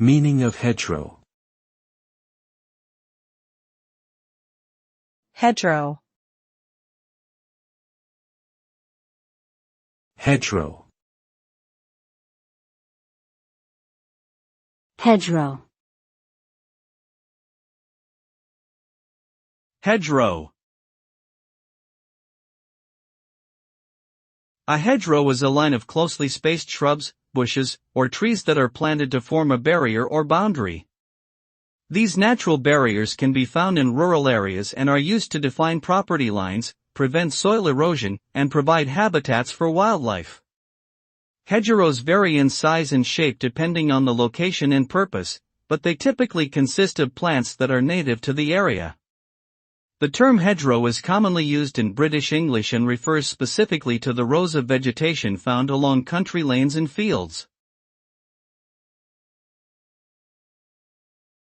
Meaning of hedgerow. Hedgerow. Hedgerow. Hedgerow. Hedgerow. A hedgerow is a line of closely spaced shrubs, bushes, or trees that are planted to form a barrier or boundary. These natural barriers can be found in rural areas and are used to define property lines, prevent soil erosion, and provide habitats for wildlife. Hedgerows vary in size and shape depending on the location and purpose, but they typically consist of plants that are native to the area. The term hedgerow is commonly used in British English and refers specifically to the rows of vegetation found along country lanes and fields.